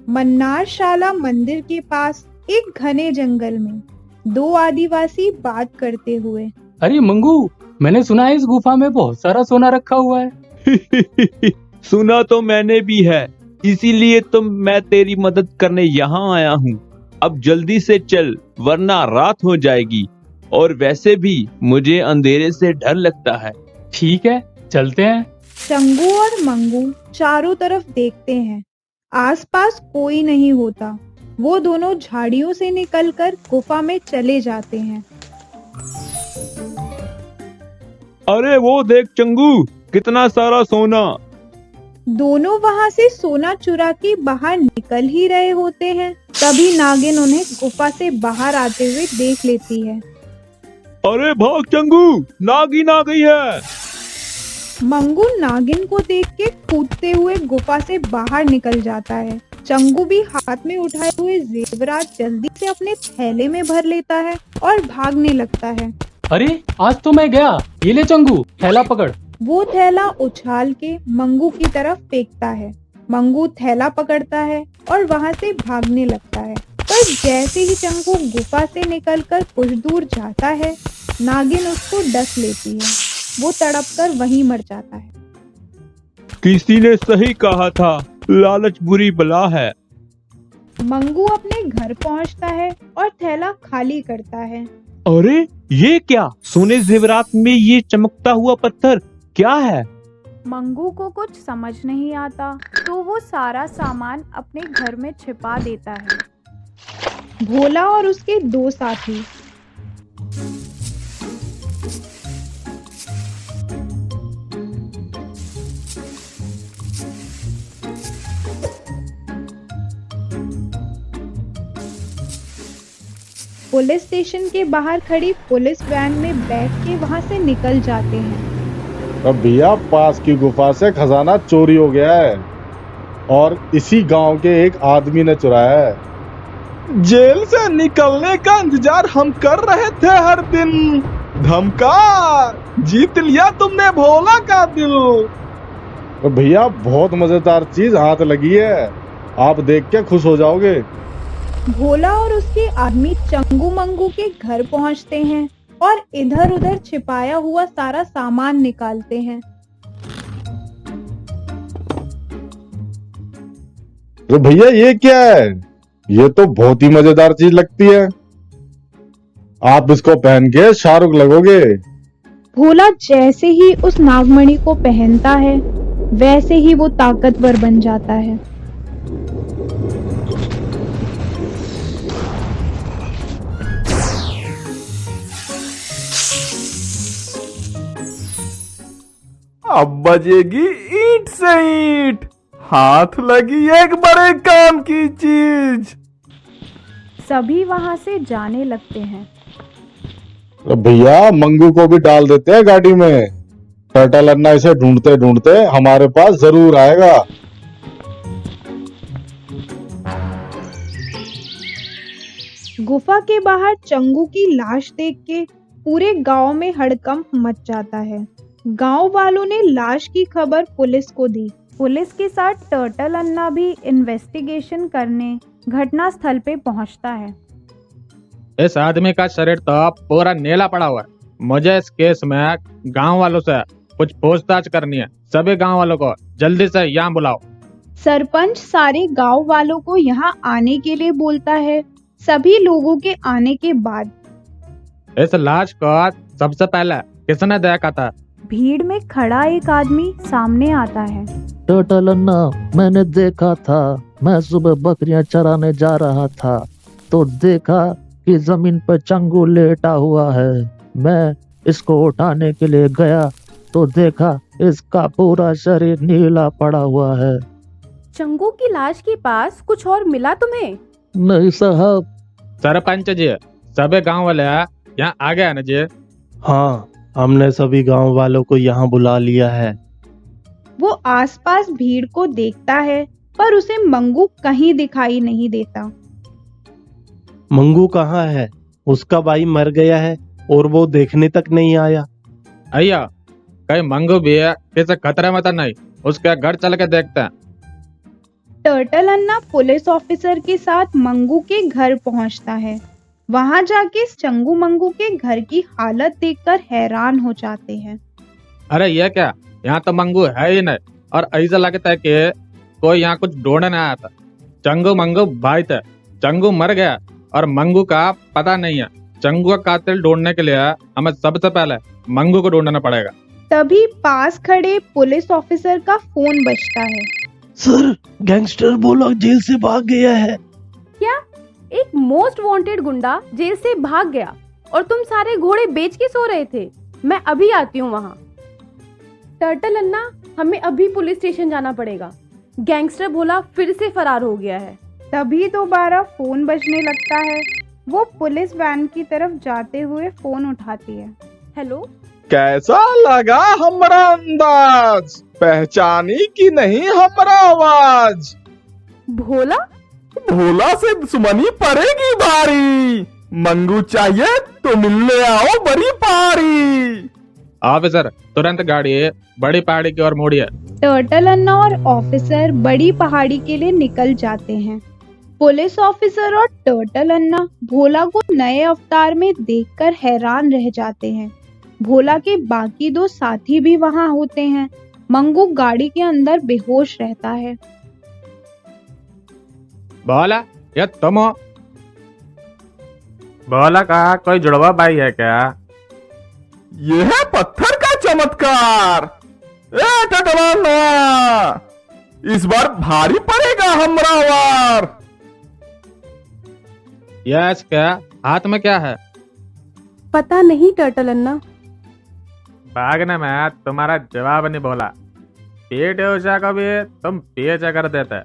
मन्नारशाला मंदिर के पास एक घने जंगल में दो आदिवासी बात करते हुए। अरे मंगू, मैंने सुना है इस गुफा में बहुत सारा सोना रखा हुआ है। सुना तो मैंने भी है, इसीलिए तो मैं तेरी मदद करने यहाँ आया हूँ। अब जल्दी से चल, वरना रात हो जाएगी, और वैसे भी मुझे अंधेरे से डर लगता है। ठीक है, चलते हैं। चंगू और मंगू चारों तरफ देखते हैं, आसपास कोई नहीं होता। वो दोनों झाड़ियों से निकलकर गुफा में चले जाते हैं। अरे वो देख चंगू, कितना सारा सोना। दोनों वहां से सोना चुरा के बाहर निकल ही रहे होते हैं, तभी नागिन उन्हें गुफा से बाहर आते हुए देख लेती है। अरे भाग चंगू, नागिन आ गई है। मंगू नागिन को देख के कूदते हुए गुफा से बाहर निकल जाता है। चंगू भी हाथ में उठाए हुए जेवरात जल्दी से अपने थैले में भर लेता है और भागने लगता है। अरे आज तो मैं गया, ये ले चंगू, थैला पकड़। वो थैला उछाल के मंगू की तरफ फेंकता है। मंगू थैला पकड़ता है और वहाँ से भागने लगता है, पर जैसे ही चंगू गुफा से निकलकर कुछ दूर जाता है, नागिन उसको डस लेती है। वो तड़पकर वहीं मर जाता है। किसी ने सही कहा था, लालच बुरी बला है। मंगू अपने घर पहुंचता है और थैला खाली करता है। अरे ये क्या, सोने जेवरात में ये चमकता हुआ पत्थर क्या है? मंगू को कुछ समझ नहीं आता, तो वो सारा सामान अपने घर में छिपा देता है। भोला और उसके दो साथी। पुलिस स्टेशन के बाहर खड़ी पुलिस वैन में बैठ के वहां से निकल जाते हैं। अब भैया, पास की गुफा से खजाना चोरी हो गया है और इसी गांव के एक आदमी ने चुराया है। जेल से निकलने का इंतजार हम कर रहे थे हर दिन। धमका, जीत लिया तुमने भोला का दिल। तो भैया, बहुत मजेदार चीज हाथ लगी है, आप देख के खुश हो जाओगे। भोला और उसके आदमी चंगू मंगू के घर पहुंचते हैं और इधर उधर छिपाया हुआ सारा सामान निकालते हैं। तो भैया, ये क्या है? ये तो बहुत ही मजेदार चीज लगती है, आप इसको पहन के शाहरुख लगोगे। भोला जैसे ही उस नागमणि को पहनता है, वैसे ही वो ताकतवर बन जाता है। अब बजेगी ईंट से ईंट, हाथ लगी एक बड़े काम की चीज। सभी वहां से जाने लगते हैं। तो भैया, मंगू को भी डाल देते हैं गाड़ी में। टर्टल अन्ना इसे ढूंढते ढूंढते हमारे पास जरूर आएगा। गुफा के बाहर चंगू की लाश देख के पूरे गांव में हड़कंप मच जाता है। गांव वालों ने लाश की खबर पुलिस को दी। पुलिस के साथ टर्टल अन्ना भी इन्वेस्टिगेशन करने घटना स्थल पे पहुंचता है। इस आदमी का शरीर तो पूरा नीला पड़ा हुआ है। मुझे इस केस में गांव वालों से कुछ पूछताछ करनी है। सभी गांव वालों को जल्दी से यहाँ बुलाओ। सरपंच सारे गांव वालों को यहाँ आने के लिए बोलता है। सभी लोगों के आने के बाद इस लाश को सबसे पहले किसने देखा था? भीड़ में खड़ा एक आदमी सामने आता है। टर्टल अन्ना, मैंने देखा था। मैं सुबह बकरियां चराने जा रहा था तो देखा कि जमीन पर चंगू लेटा हुआ है। मैं इसको उठाने के लिए गया तो देखा इसका पूरा शरीर नीला पड़ा हुआ है। चंगू की लाश के पास कुछ और मिला तुम्हें? नहीं साहब। सरपंच जी, सभी गांव वाले यहाँ आ गए ना जी? हाँ, हमने सभी गांव वालों को यहाँ बुला लिया है। वो आसपास भीड़ को देखता है, पर उसे मंगू कहीं दिखाई नहीं देता। मंगू कहाँ है? उसका भाई मर गया है और वो देखने तक नहीं आया। अय्या, कहीं मंगू भी है, किसी खतरे में तो नहीं? उसके घर चल के देखते हैं। टर्टल अन्ना पुलिस ऑफिसर के साथ मंगू के घर पहुंचता है। वहां जाके चंगू मंगू के घर की हालत देखकर हैरान हो जाते हैं। अरे ये क्या, यहाँ तो मंगू है ही नहीं, और ऐसा लगता है कि कोई यहाँ कुछ ढूंढने आया था। चंगू मंगू भाई थे, चंगू मर गया और मंगू का पता नहीं है। चंगू का कातिल ढूंढने के लिए हमें सबसे पहले मंगू को ढूंढना पड़ेगा। तभी पास खड़े पुलिस ऑफिसर का फोन बजता है। सर, गैंगस्टर भोला जेल से भाग गया है। क्या? एक मोस्ट वांटेड गुंडा जेल से भाग गया और तुम सारे घोड़े बेच के सो रहे थे? मैं अभी आती हूँ वहाँ। टर्टल अन्ना, हमें अभी पुलिस स्टेशन जाना पड़ेगा। गैंगस्टर भोला फिर से फरार हो गया है। तभी दोबारा फोन बजने लगता है। वो पुलिस वैन की तरफ जाते हुए फोन उठाती है। हेलो, कैसा लगा हमारा अंदाज? पहचानी कि नहीं हमारा आवाज? भोला? भोला से दुश्मनी पड़ेगी भारी। मंगू चाहिए तो मिलने आओ बड़ी पारी। ऑफिसर, तुरंत गाड़ी बड़ी पहाड़ी की ओर मोड़िए। टर्टल अन्ना और ऑफिसर बड़ी पहाड़ी के लिए निकल जाते हैं। पुलिस ऑफिसर और टर्टल अन्ना भोला को नए अवतार में देखकर हैरान रह जाते हैं। भोला के बाकी दो साथी भी वहां होते हैं। मंगू गाड़ी के अंदर बेहोश रहता है। भोला, ये तुम हो? भोला का कोई जुड़वा भाई है क्या? ये है पत्थर का चमत्कार। ए टटवाना, इस बार भारी पड़ेगा हमारा वार। यस, क्या हाथ में क्या है? पता नहीं टर्टल अन्ना। भागने में तुम्हारा जवाब नहीं भोला। पीटी उषा को भी तुम पीछे कर देते।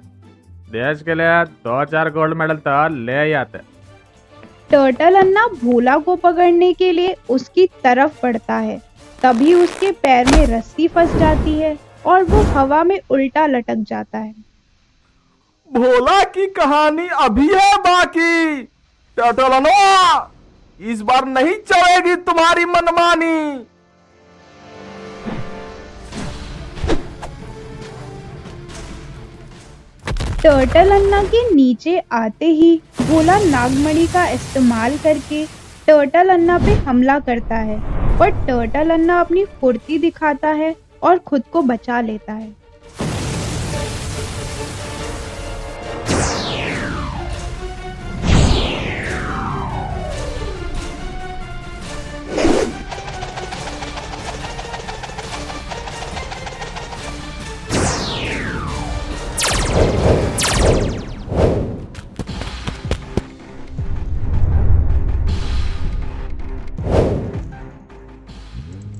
देश के लिए 2-4 गोल्ड मेडल तो ले ही आते। टर्टल अन्ना भोला को पकड़ने के लिए उसकी तरफ बढ़ता है। तभी उसके पैर में रस्सी फंस जाती है और वो हवा में उल्टा लटक जाता है। भोला की कहानी अभी है बाकी। टटलनवा, इस बार नहीं चलेगी तुम्हारी मनमानी। टर्टल अन्ना के नीचे आते ही भोला नागमणि का इस्तेमाल करके टर्टल अन्ना पे हमला करता है, पर टर्टल अन्ना अपनी फुर्ती दिखाता है और खुद को बचा लेता है।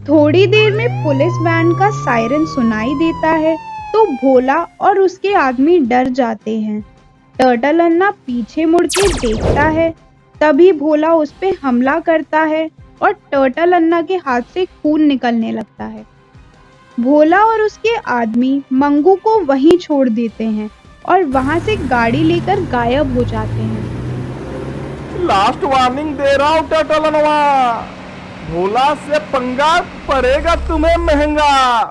थोड़ी देर में पुलिस वैन का सायरन सुनाई देता है तो भोला और उसके आदमी डर जाते हैं। टर्टल अन्ना पीछे मुड़ के देखता है। तभी भोला उस पे हमला करता है और टर्टल अन्ना के हाथ से खून निकलने लगता है। भोला और उसके आदमी मंगू को वहीं छोड़ देते हैं और वहां से गाड़ी लेकर गायब हो जाते हैं। लास्ट वार्निंग दे रहा हूँ टटलनवा, भोला से पंगा पड़ेगा तुम्हें महंगा।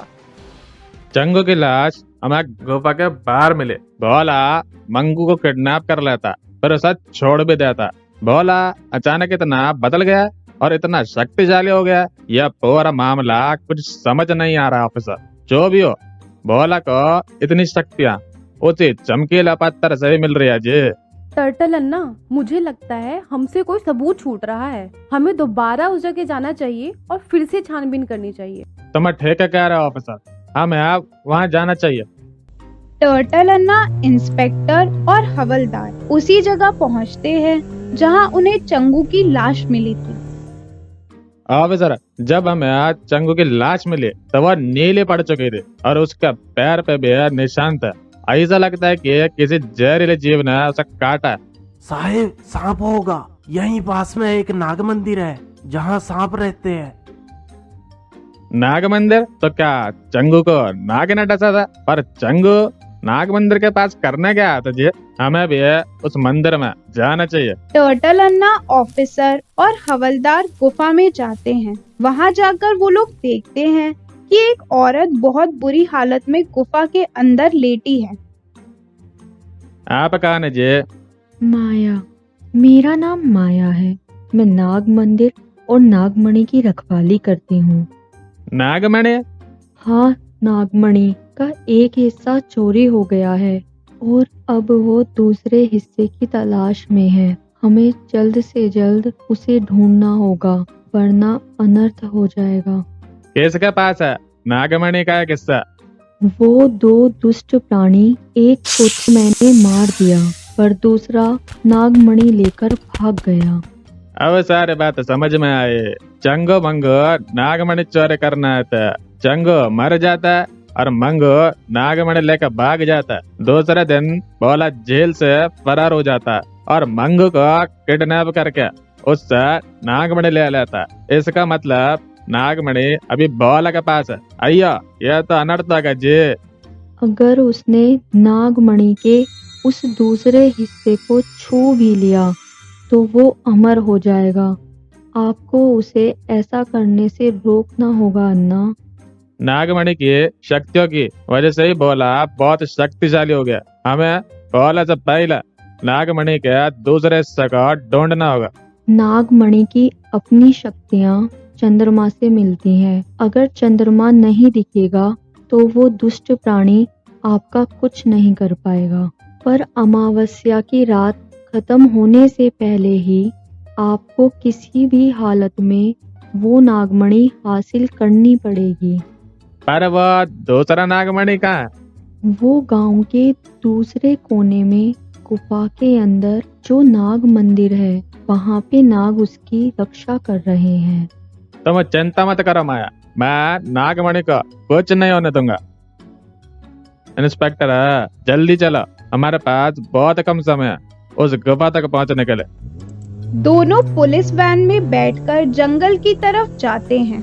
चंगू की लाश हमें गुफा के बाहर मिले। भोला मंगू को किडनैप कर लेता, फिर उसे छोड़ भी देता। भोला अचानक इतना बदल गया और इतना शक्तिशाली हो गया, यह पूरा मामला कुछ समझ नहीं आ रहा। ऑफिसर, जो भी हो, भोला को इतनी शक्तियाँ उसी चमकीला पत्थर से ही मिल रही है जी। टर्टल अन्ना, मुझे लगता है हमसे कोई सबूत छूट रहा है। हमें दोबारा उस जगह जाना चाहिए और फिर से छानबीन करनी चाहिए। तुम्हें ठीक है कह रहे हो ऑफिसर, हमें अब वहाँ जाना चाहिए। टर्टल अन्ना, इंस्पेक्टर और हवलदार उसी जगह पहुंचते हैं जहां उन्हें चंगू की लाश मिली थी। ऑफिसर, जब हमें चंगू की लाश मिली तो वह नीली पड़ चुकी थी और उसका पैर पे भी निशान था। ऐसा लगता है कि किसी जहरीले जीव ने उसे काटा। साहिब, सांप होगा। यहीं पास में एक नाग मंदिर है जहाँ सांप रहते हैं। नाग मंदिर? तो क्या चंगू को नाग ने डसा था? पर चंगू नाग मंदिर के पास करने क्या आता जी? हमें भी उस मंदिर में जाना चाहिए। टर्टल अन्ना, ऑफिसर और हवलदार गुफा में जाते हैं। वहां जाकर वो लोग देखते हैं कि एक औरत बहुत बुरी हालत में गुफा के अंदर लेटी है। आप कौन है जी? माया, मेरा नाम माया है। मैं नाग मंदिर और नागमणि की रखवाली करती हूँ। नागमणि? हाँ, नागमणि का एक हिस्सा चोरी हो गया है और अब वो दूसरे हिस्से की तलाश में है। हमें जल्द से जल्द उसे ढूंढना होगा, वरना अनर्थ हो जाएगा। किसके पास है नागमणि का किस्सा? वो 2 दुष्ट प्राणी, एक को तो मैंने मार दिया पर दूसरा नागमणि लेकर भाग गया। अब सारे बात समझ में आए। चंगो मंगो नागमणि चोरी करना है तो चंगो मर जाता है और मंगो नागमणि लेकर भाग जाता है। दूसरे दिन भोला जेल से फरार हो जाता है और मंगू को किडनैप करके उससे नागमणि ले लेता है। इसका मतलब नागमणि अभी भोला के पास है। अय्या, यह तो अनर्थ होगा जी। अगर उसने नागमणि के उस दूसरे हिस्से को छू भी लिया तो वो अमर हो जाएगा। आपको उसे ऐसा करने से रोकना होगा अन्ना। नागमणि की शक्तियों की वजह से ही भोला बहुत शक्तिशाली हो गया। हमें भोला से पहले नागमणि के दूसरे हिस्से को ढूंढना होगा। नागमणि की अपनी शक्तियाँ चंद्रमा से मिलती हैं। अगर चंद्रमा नहीं दिखेगा तो वो दुष्ट प्राणी आपका कुछ नहीं कर पाएगा। पर अमावस्या की रात खत्म होने से पहले ही आपको किसी भी हालत में वो नागमणि हासिल करनी पड़ेगी। पर वो दूसरा नागमणि कहाँ है? वो गांव के दूसरे कोने में गुफा के अंदर जो नाग मंदिर है, वहाँ पे नाग उसकी रक्षा कर रहे हैं। तुम चिंता मत करो माया, मैं नागमणि को कुछ नहीं होने दूंगा। इंस्पेक्टर, जल्दी चलो, हमारे पास बहुत कम समय है उस गुफा तक पहुंचने के लिए। दोनों पुलिस वैन में बैठकर जंगल की तरफ जाते हैं।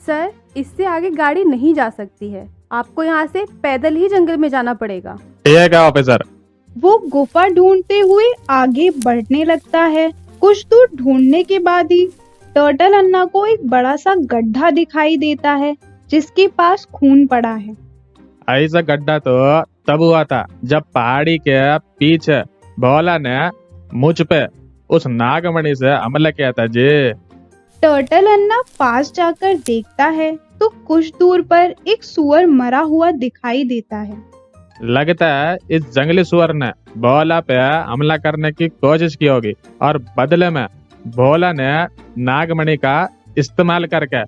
सर, इससे आगे गाड़ी नहीं जा सकती है। आपको यहाँ से पैदल ही जंगल में जाना पड़ेगा। ठीक है ऑफिसर। वो गुफा ढूंढते हुए आगे बढ़ने लगता है। कुछ दूर ढूंढने के बाद ही टर्टल अन्ना को एक बड़ा सा गड्ढा दिखाई देता है जिसके पास खून पड़ा है। ऐसा गड्ढा तो तब हुआ था जब पहाड़ी के पीछे भोला ने मुझ पे उस नागमणि से हमला किया था जी। टर्टल अन्ना पास जाकर देखता है तो कुछ दूर पर एक सुअर मरा हुआ दिखाई देता है। लगता है इस जंगली सुअर ने भोला पे हमला करने की कोशिश की होगी और बदले में भोला ने नागमणि का इस्तेमाल करके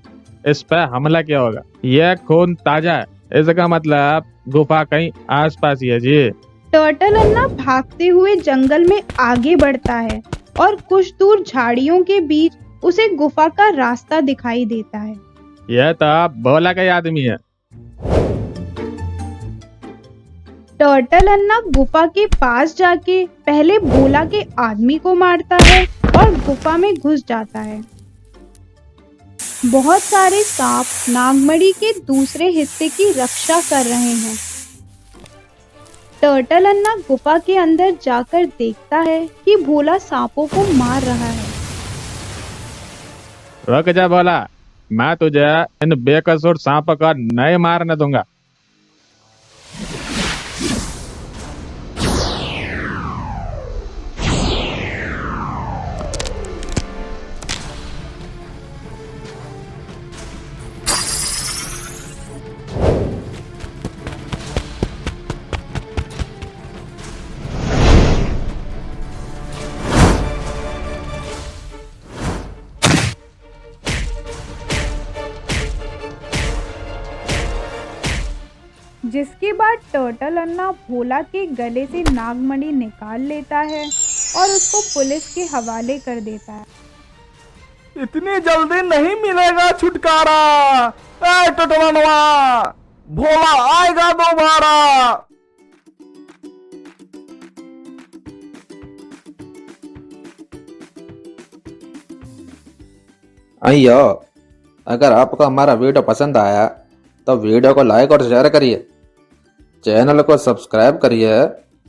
इस पे हमला किया होगा। यह खून ताजा है, इसका मतलब गुफा कहीं आसपास ही है जी। टर्टल अन्ना भागते हुए जंगल में आगे बढ़ता है और कुछ दूर झाड़ियों के बीच उसे गुफा का रास्ता दिखाई देता है। यह तो भोला का ही आदमी है। टर्टल अन्ना गुफा के पास जाके पहले भोला के आदमी को मारता है और गुफा में घुस जाता है। बहुत सारे सांप नागमणि के दूसरे हिस्से की रक्षा कर रहे हैं। टर्टल अन्ना गुफा के अंदर जाकर देखता है कि भोला सांपों को मार रहा है। रुक जा भोला, मैं तुझे इन बेकसूर सांपों को नहीं मारने दूंगा। जिसके बाद टर्टल अन्ना भोला के गले से नागमणि निकाल लेता है और उसको पुलिस के हवाले कर देता है। इतनी जल्दी नहीं मिलेगा छुटकारा। ए टटलनवा, भोला आएगा दोबारा। अयो, अगर आपको हमारा वीडियो पसंद आया तो वीडियो को लाइक और शेयर करिए, चैनल को सब्सक्राइब करिए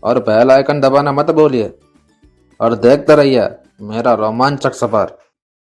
और बेल आइकन दबाना मत भूलिए और देखते रहिए मेरा रोमांचक सफर।